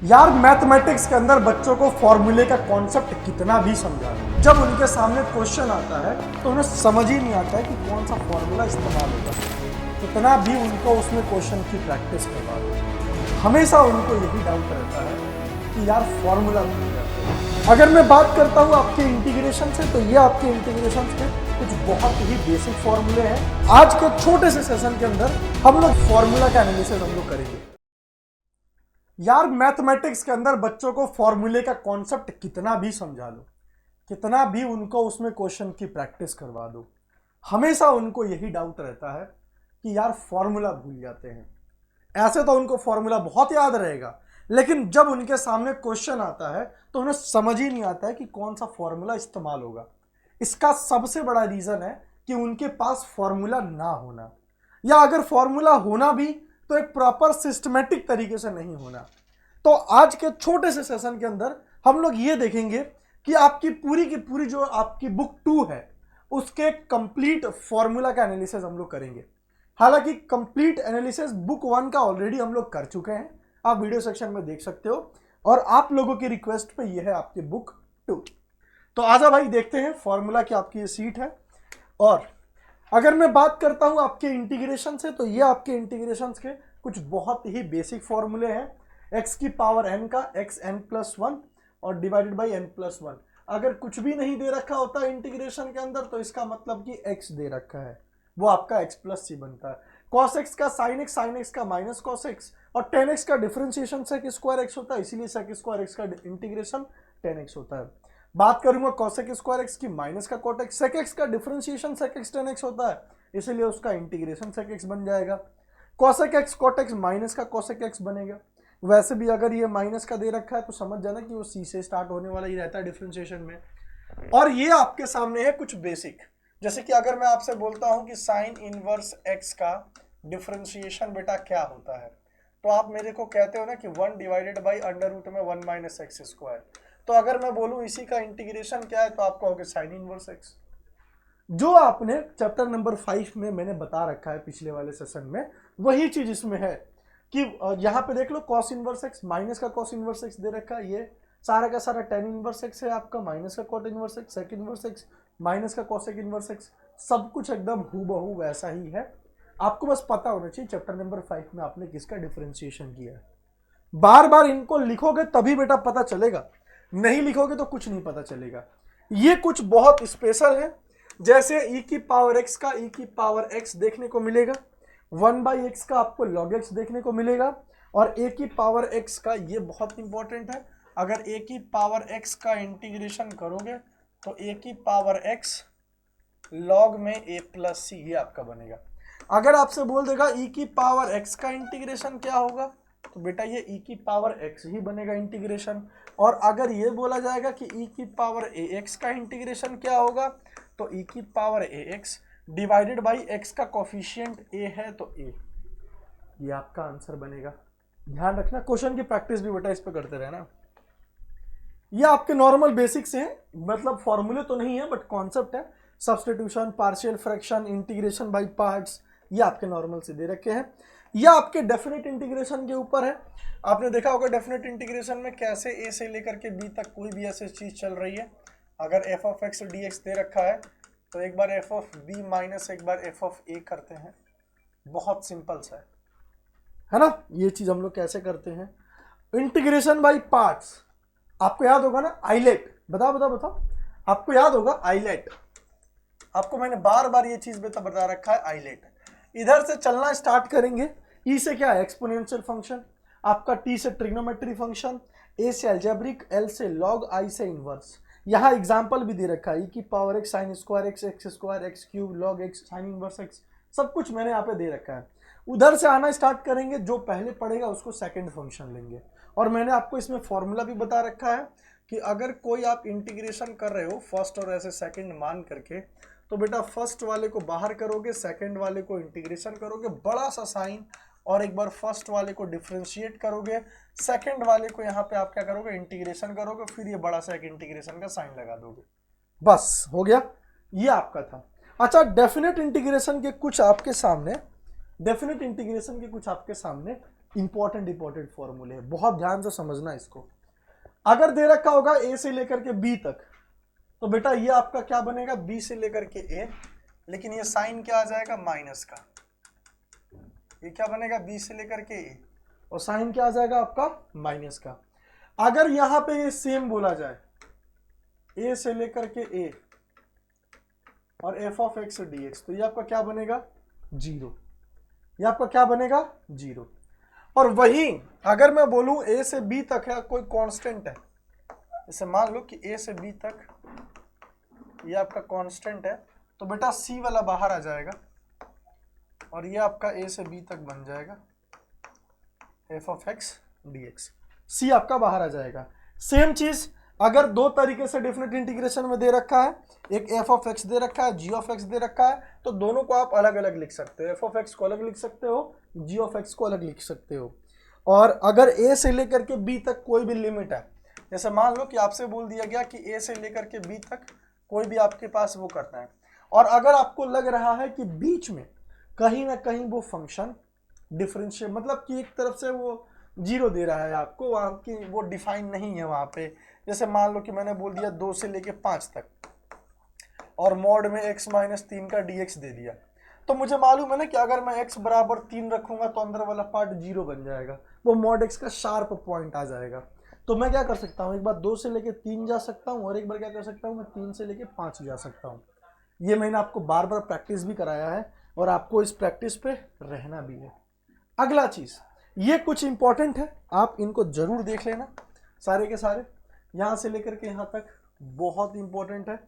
यार मैथमेटिक्स के अंदर बच्चों को फॉर्मूले का कॉन्सेप्ट कितना भी समझा लो, जब उनके सामने क्वेश्चन आता है तो उन्हें समझ ही नहीं आता है कि कौन सा फॉर्मूला इस्तेमाल होगा। कितना भी उनको उसमें क्वेश्चन की प्रैक्टिस करवा दो, हमेशा उनको यही डाउट रहता है कि यार फॉर्मूला भूल जाते हैं। अगर मैं बात करता हूँ आपके इंटीग्रेशन से, तो ये आपके इंटीग्रेशन के कुछ बहुत ही बेसिक फॉर्मूले हैं। आज के छोटे से सेशन के अंदर हम लोग फॉर्मूला का एनालिसिस हम लोग करेंगे। यार मैथमेटिक्स के अंदर बच्चों को फॉर्मूले का कॉन्सेप्ट कितना भी समझा लो, कितना भी उनको उसमें क्वेश्चन की प्रैक्टिस करवा दो, हमेशा उनको यही डाउट रहता है कि यार फॉर्मूला भूल जाते हैं। ऐसे तो उनको फॉर्मूला बहुत याद रहेगा, लेकिन जब उनके सामने क्वेश्चन आता है तो उन्हें समझ ही नहीं आता है कि कौन सा फॉर्मूला इस्तेमाल होगा। इसका सबसे बड़ा रीजन है कि उनके पास फॉर्मूला ना होना, या अगर फॉर्मूला होना भी तो एक प्रॉपर सिस्टमेटिक तरीके से नहीं होना। तो आज के छोटे से सेशन के अंदर हम लोग ये देखेंगे कि आपकी पूरी की पूरी जो आपकी बुक 2 है उसके कंप्लीट फॉर्मूला का एनालिसिस हम लोग करेंगे। हालांकि कंप्लीट एनालिसिस बुक 1 का ऑलरेडी हम लोग कर चुके हैं, आप वीडियो सेक्शन में देख सकते हो, और आप लोगों की रिक्वेस्ट पे ये है आपकी बुक 2। तो आजा भाई देखते हैं फॉर्मूला की आपकी ये सीट है। और अगर मैं बात करता हूं आपके इंटीग्रेशन से, तो ये आपके इंटीग्रेशन के कुछ बहुत ही बेसिक फॉर्मूले हैं। x की पावर n का xn+1 और डिवाइडेड बाई n+1। अगर कुछ भी नहीं दे रखा होता इंटीग्रेशन के अंदर तो इसका मतलब कि x दे रखा है, वो आपका x+c बनता है। cos x का sin x का माइनस cos x, और tan x का डिफरेंशिएशन sec स्क्वायर x होता है, इसीलिए sec स्क्वायर x का इंटीग्रेशन tan x होता है। बात करूंगा cosec स्क्वायर x की माइनस का cot x, sec x का differentiation sec x tan x होता है, इसीलिए उसका इंटीग्रेशन sec x बन जाएगा। cosec x cot x minus का cosec x बनेगा। वैसे भी अगर ये माइनस का दे रखा है तो समझ जाना कि वो c से स्टार्ट होने वाला ही रहता है डिफरेंशिएशन में। और ये आपके सामने है कुछ बेसिक, जैसे कि अगर मैं आपसे बोलता हूं कि साइन इनवर्स x का डिफरेंशिएशन बेटा क्या होता है, तो आप मेरे को कहते हो ना कि 1 डिवाइडेड बाई अंडर रूट में 1 माइनस एक्स स्क्वायर। तो अगर मैं बोलूं इसी का इंटीग्रेशन क्या है, तो आप कहोगे साइन इनवर्स x। जो आपने चैप्टर नंबर 5 में मैंने बता रखा है पिछले वाले सेशन में, वही चीज इसमें है कि यहाँ पे देख लो cos इनवर्स x, माइनस का cos इनवर्स x दे रखा है, ये सारा का सारा tan इनवर्स x है आपका, माइनस का cot inverse x, sec inverse x, minus का cosec इनवर्स x, सब कुछ एकदम हूबहू वैसा ही है। आपको बस पता होना चाहिए चैप्टर नंबर 5 में आपने किसका डिफरेंशिएशन किया है। बार बार इनको लिखोगे तभी बेटा पता चलेगा, नहीं लिखोगे तो कुछ नहीं पता चलेगा। ये कुछ बहुत स्पेशल है, जैसे e की पावर x का e की पावर x देखने को मिलेगा, 1/x का आपको log x देखने को मिलेगा, और a की पावर x का, ये बहुत इंपॉर्टेंट है, अगर a की पावर x का इंटीग्रेशन करोगे तो a की पावर x log में a+c ये आपका बनेगा। अगर आपसे बोल देगा e की पावर x का इंटीग्रेशन क्या होगा, तो बेटा ये e की पावर x ही बनेगा इंटीग्रेशन। और अगर ये बोला जाएगा कि e की पावर ax का इंटीग्रेशन क्या होगा, तो e की power ax divided by x का कोफिशिएंट a है तो a, ये आपका आंसर बनेगा। ध्यान रखना, क्वेश्चन की प्रैक्टिस भी बेटा इस पे करते रहना। ये आपके नॉर्मल बेसिक्स हैं, मतलब फॉर्मूले तो नहीं है बट कॉन्सेप्ट है। Substitution, partial fraction, integration by parts, ये आपके नॉर्मल से दे रखे हैं। ये आपके डेफिनेट इंटीग्रेशन के ऊपर है। आपने देखा होगा डेफिनेट इंटीग्रेशन में कैसे a से लेकर के b तक कोई भी ऐसी चीज चल रही है। अगर f ऑफ x dx दे रखा है तो एक बार f ऑफ b माइनस एक बार f ऑफ a करते हैं, बहुत सिंपल सा है ना। ये चीज हम लोग कैसे करते हैं, इंटीग्रेशन बाय पार्ट्स, आपको याद होगा ना आइलेट, बताओ बताओ बताओ, आपको याद होगा आइलेट, आपको मैंने बार बार ये चीज बता रखा है आइलेट। इधर से चलना स्टार्ट करेंगे, ई से क्या है एक्सपोनेंशियल फंक्शन, आपका टी से ट्रिग्नोमेट्री फंक्शन, ए से अलजेब्रिक, एल से लॉग, आई से इनवर्स। यहाँ एग्जाम्पल भी दे रखा है, ई की power x sine square x, x square x cube, log x, sine inverse x, सब कुछ मैंने यहाँ पे दे रखा है। उधर से आना स्टार्ट करेंगे, जो पहले पढ़ेगा उसको सेकंड फंक्शन लेंगे। और मैंने आपको इसमें फॉर्मूला भी बता रखा है कि अगर कोई आप इंटीग्रेशन कर रहे हो फर्स्ट और ऐसे सेकंड मान करके, तो बेटा फर्स्ट वाले को बाहर करोगे, सेकंड वाले को इंटीग्रेशन करोगे, बड़ा सा साइन, और एक बार फर्स्ट वाले को डिफरेंशिएट करोगे, सेकंड वाले को यहाँ पे आप क्या करोगे इंटीग्रेशन करोगे, फिर ये बड़ा सा एक इंटीग्रेशन का साइन लगा दोगे, बस हो गया। ये आपका था। अच्छा, डेफिनेट इंटीग्रेशन के कुछ आपके सामने इंपॉर्टेंट फॉर्मूले है, बहुत ध्यान से समझना इसको। अगर दे रखा होगा ए से लेकर के बी तक, तो बेटा ये आपका क्या बनेगा, बी से लेकर के ए, लेकिन ये साइन क्या आ जाएगा, माइनस का। ये क्या बनेगा, बी से लेकर के ए, और साइन क्या आ जाएगा आपका, माइनस का। अगर यहां पे ये सेम बोला जाए, ए से लेकर के ए और F of X D x, तो ये आपका क्या बनेगा, जीरो। ये आपका क्या बनेगा, जीरो। और वही अगर मैं बोलूं ए से बी तक है कोई कांस्टेंट है, जैसे मान लो कि ए से बी तक ये आपका कांस्टेंट है, तो बेटा सी वाला बाहर आ जाएगा और ये आपका ए से बी तक बन जाएगा F of X D X, C आपका बाहर आ जाएगा। सेम चीज अगर दो तरीके से डेफिनेट इंटीग्रेशन में दे रखा है, एक एफ ऑफ एक्स दे रखा है, जी ऑफ एक्स दे रखा है, तो दोनों को आप अलग अलग लिख सकते हो, एफ ऑफ एक्स को अलग लिख सकते हो, जी ऑफ एक्स को अलग लिख सकते हो। और अगर ए से लेकर के बी तक कोई भी लिमिट है, जैसे मान लो कि आपसे बोल दिया गया कि ए से लेकर के बी तक कोई भी आपके पास वो करना है, और अगर आपको लग रहा है कि बीच में कहीं ना कहीं वो फंक्शन डिफरेंशियल, मतलब कि एक तरफ से वो जीरो दे रहा है आपको, वहाँ की वो डिफाइन नहीं है वहाँ पे, जैसे मान लो कि मैंने बोल दिया 2 से लेके 5 तक और मॉड में x माइनस 3 का dx दे दिया, तो मुझे मालूम है ना कि अगर मैं x बराबर 3 रखूंगा तो अंदर वाला पार्ट जीरो बन जाएगा, वो मॉड x का शार्प पॉइंट आ जाएगा। तो मैं क्या कर सकता हूँ, एक बार 2 से लेके 3 जा सकता हूँ, और एक बार क्या कर सकता हूँ, मैं 3 से लेके 5 जा सकता हूँ। ये मैंने आपको बार बार प्रैक्टिस भी कराया है और आपको इस प्रैक्टिस पे रहना भी है। अगला चीज, ये कुछ इंपॉर्टेंट है, आप इनको जरूर देख लेना सारे के सारे, यहाँ से लेकर के यहाँ तक बहुत इंपॉर्टेंट है,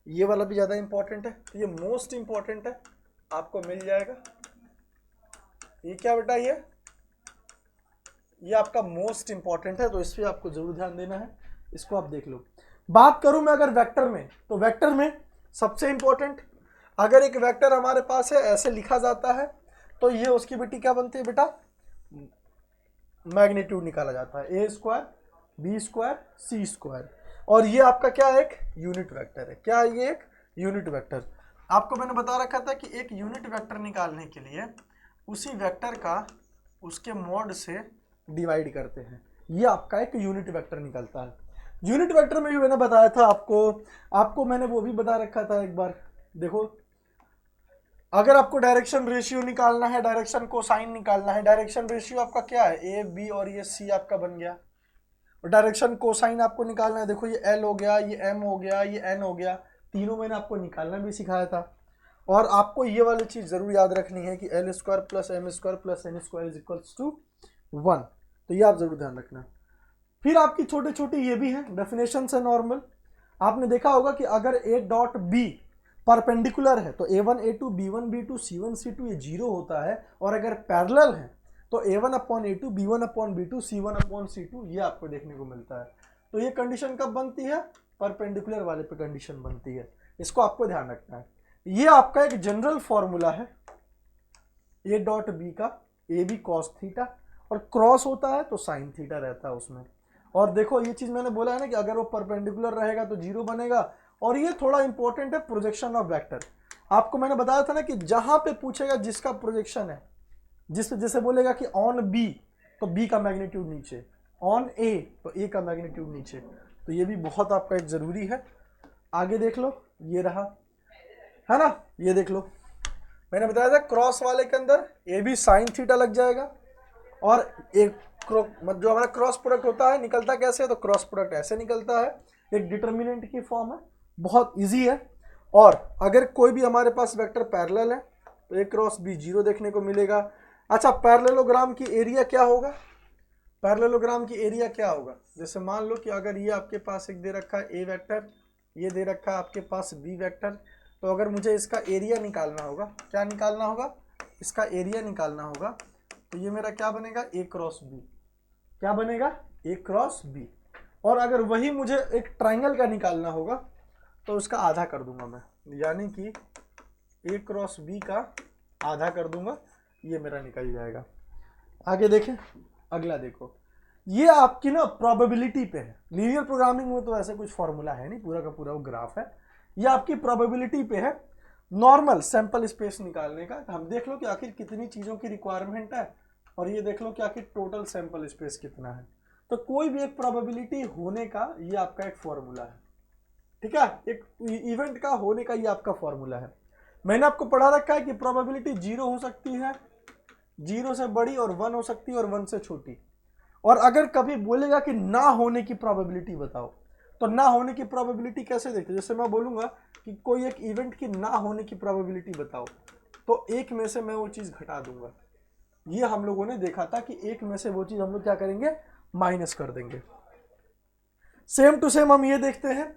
ये वाला भी ज़्यादा इंपॉर्टेंट है, ये मोस्ट इंपॉर्टेंट है, आपको मिल जाएगा। ये क्या बेटा, ये आपका मोस्ट इंपॉर्टेंट है, तो इस पर आपको जरूर ध्यान देना है, इसको आप देख लो। बात करूं मैं अगर वेक्टर में, तो वेक्टर में सबसे इंपॉर्टेंट, अगर एक वेक्टर हमारे पास है ऐसे लिखा जाता है, तो ये उसकी बेटी क्या बनती है बेटा, मैग्नीट्यूड निकाला जाता है, ए स्क्वायर बी स्क्वायर सी स्क्वायर, और ये आपका क्या है, एक यूनिट वेक्टर है। क्या है ये, एक यूनिट वेक्टर। आपको मैंने बता रखा था कि एक यूनिट वेक्टर निकालने के लिए उसी वेक्टर का उसके मॉड से डिवाइड करते हैं, ये आपका एक यूनिट वेक्टर निकलता है। यूनिट वेक्टर में भी मैंने बताया था आपको मैंने वो भी बता रखा था एक बार, देखो अगर आपको डायरेक्शन रेशियो निकालना है, डायरेक्शन कोसाइन निकालना है, डायरेक्शन रेशियो आपका क्या है, ए बी और ये सी आपका बन गया, और डायरेक्शन कोसाइन आपको निकालना है, देखो ये एल हो गया, ये एम हो गया, ये एन हो गया, तीनों मैंने आपको निकालना भी सिखाया था। और आपको ये वाली चीज जरूर याद रखनी है कि L square plus M square plus N square is equals to 1, तो ये आप जरूर ध्यान रखना। फिर आपकी छोटे छोटे ये भी हैं डेफिनेशन से नॉर्मल, आपने देखा होगा कि अगर ए डॉट बी परपेंडिकुलर है तो a1 a2 b1 b2 c1 c2 ये जीरो होता है, और अगर पैरेलल है तो a1 upon a2 b1 upon b2 c1 upon c2 ये आपको देखने को मिलता है। तो ये कंडीशन कब बनती है, परपेंडिकुलर वाले पे कंडीशन बनती है, इसको आपको ध्यान रखना है। ये आपका एक जनरल फॉर्मूला है ए डॉट बी का, ए बी कॉस थीटा, और क्रॉस होता है तो साइन थीटा रहता है उसमें। और देखो ये चीज मैंने बोला है ना कि अगर वो परपेंडिकुलर रहेगा तो जीरो बनेगा, और ये थोड़ा इंपॉर्टेंट है, प्रोजेक्शन ऑफ वेक्टर। आपको मैंने बताया था ना कि जहां पे पूछेगा जिसका प्रोजेक्शन है, जैसे बोलेगा कि ऑन बी तो बी का मैग्नीट्यूड नीचे, ऑन ए तो ए का मैग्नीट्यूड नीचे, तो ये भी बहुत आपका एक जरूरी है। आगे देख लो, ये रहा है ना, ये देख लो मैंने बताया था क्रॉस वाले के अंदर ए बी साइन थीटा लग जाएगा, और एक जो हमारा क्रॉस प्रोडक्ट होता है निकलता कैसे है, तो क्रॉस प्रोडक्ट ऐसे निकलता है, एक डिटर्मिनेंट की फॉर्म है, बहुत इजी है। और अगर कोई भी हमारे पास वेक्टर पैरेलल है तो ए क्रॉस बी जीरो देखने को मिलेगा। अच्छा, पैरेललोग्राम की एरिया क्या होगा, पैरेललोग्राम की एरिया क्या होगा, जैसे मान लो कि अगर ये आपके पास एक दे रखा है ए वेक्टर, ये दे रखा है आपके पास बी वेक्टर, तो अगर मुझे इसका एरिया निकालना होगा, क्या निकालना होगा, इसका एरिया निकालना होगा, तो ये मेरा क्या बनेगा, ए क्रॉस बी, क्या बनेगा, ए क्रॉस बी। और अगर वही मुझे एक ट्राइंगल का निकालना होगा तो उसका आधा कर दूंगा मैं, यानी कि ए क्रॉस बी का आधा कर दूंगा, ये मेरा निकल जाएगा। आगे देखें, अगला देखो, ये आपकी ना प्रोबेबिलिटी पे है, लीनियर प्रोग्रामिंग में तो ऐसे कुछ फॉर्मूला है नहीं, पूरा का पूरा वो ग्राफ है, ये आपकी प्रोबेबिलिटी पे है नॉर्मल सैंपल स्पेस निकालने का। हम देख लो कि आखिर कितनी चीजों की रिक्वायरमेंट है, और ये देख लो क्या कि टोटल सैंपल स्पेस कितना है। तो कोई भी एक प्रोबेबिलिटी होने का ये आपका एक फॉर्मूला है, ठीक है, एक इवेंट का होने का ये आपका फॉर्मूला है। मैंने आपको पढ़ा रखा है कि प्रोबेबिलिटी 0 हो सकती है, 0 से बड़ी, और 1 हो सकती है, और 1 से छोटी। और अगर कभी बोलेगा कि ना होने की प्रोबेबिलिटी बताओ, तो ना होने की प्रोबेबिलिटी कैसे देखते हैं? जैसे मैं बोलूंगा कि कोई एक इवेंट की ना होने की प्रोबेबिलिटी बताओ, तो एक में से मैं वो चीज घटा दूंगा। ये हम लोगों ने देखा था कि एक में से वो चीज हम लोग क्या करेंगे, माइनस कर देंगे। सेम टू सेम हम ये देखते हैं,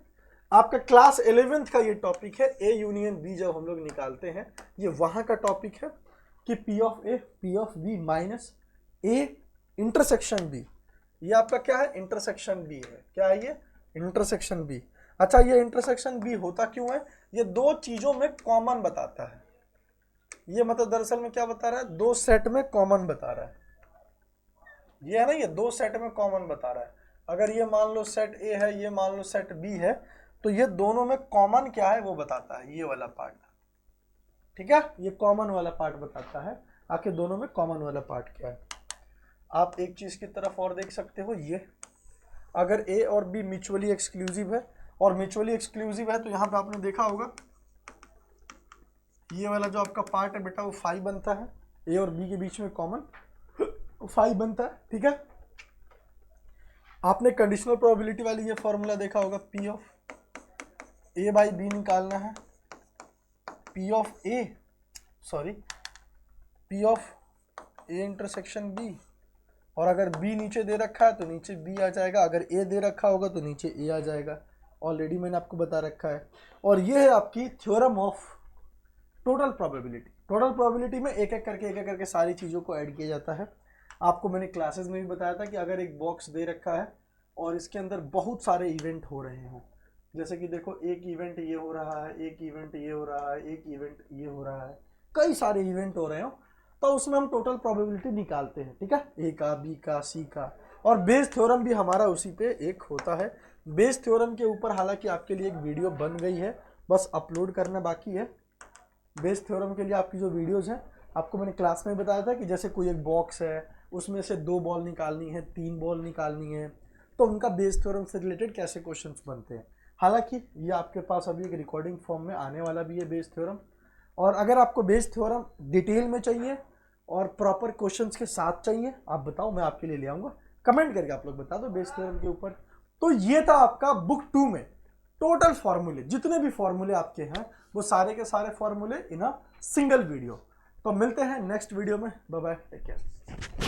आपका क्लास 11th का ये टॉपिक है ए यूनियन बी। जब हम लोग निकालते हैं, ये वहां का टॉपिक है कि P of A P of B minus A intersection B. ये आपका क्या है, इंटरसेक्शन बी है। क्या है ये, इंटरसेक्शन बी। अच्छा, ये इंटरसेक्शन बी होता क्यों है? ये दो चीजों में कॉमन बताता है। ये मतलब दरअसल में क्या बता रहा है, दो सेट में कॉमन बता रहा है। ये है ना, ये दो सेट में कॉमन बता रहा है। अगर ये मान लो सेट ए है, ये मान लो सेट बी है, तो ये दोनों में कॉमन क्या है वो बताता है, ये वाला पार्ट। ठीक है, ये कॉमन वाला पार्ट बताता है आखिर दोनों में कॉमन वाला पार्ट क्या है। आप एक चीज की तरफ और देख सकते हो, ये अगर ए और बी म्यूचुअली एक्सक्लूसिव है, और म्यूचुअली एक्सक्लूसिव है तो यहाँ पे आपने देखा होगा ये वाला जो आपका पार्ट है बेटा वो 5 बनता है, ए और बी के बीच में कॉमन 5 बनता है। ठीक है, आपने कंडीशनल प्रोबेबिलिटी वाली ये फॉर्मूला देखा होगा, P of A by B निकालना है, P of A intersection B, और अगर बी नीचे दे रखा है तो नीचे बी आ जाएगा, अगर ए दे रखा होगा तो नीचे ए आ जाएगा। ऑलरेडी मैंने आपको बता रखा है। और ये है आपकी theorem of total probability. Total probability में एक एक करके सारी चीज़ों को ऐड किया जाता है। आपको मैंने क्लासेस में भी बताया था कि अगर एक बॉक्स दे रखा है और इसके अंदर बहुत सारे इवेंट हो रहे हो, जैसे कि देखो एक इवेंट ये हो रहा है, एक इवेंट ये हो रहा है, एक इवेंट ये हो रहा है, कई सारे इवेंट हो रहे हो, तो उसमें हम टोटल प्रोबेबिलिटी निकालते हैं। ठीक है, ए का, बी का, सी का। और बेस थ्योरम भी हमारा उसी पे एक होता है। बेस थ्योरम के ऊपर हालांकि आपके लिए एक वीडियो बन गई है, बस अपलोड करना बाकी है। बेस थ्योरम के लिए आपकी जो वीडियोस हैं, आपको मैंने क्लास में बताया था कि जैसे कोई एक बॉक्स है, उसमें से 2 बॉल निकालनी है, 3 बॉल निकालनी है, तो उनका बेस थ्योरम से रिलेटेड कैसे क्वेश्चंस बनते हैं। हालांकि ये आपके पास अभी एक रिकॉर्डिंग फॉर्म में आने वाला भी है बेस थ्योरम। और अगर आपको बेस थ्योरम डिटेल में चाहिए और प्रॉपर क्वेश्चंस के साथ चाहिए, आप बताओ, मैं आपके लिए ले आऊँगा। कमेंट करके आप लोग बता दो बेस थ्योरम के ऊपर। तो ये था आपका बुक 2 में टोटल फॉर्मूले। जितने भी फॉर्मूले आपके हैं वो सारे के सारे फॉर्मूले इन अ सिंगल वीडियो। तो मिलते हैं नेक्स्ट वीडियो में। Bye bye, take care.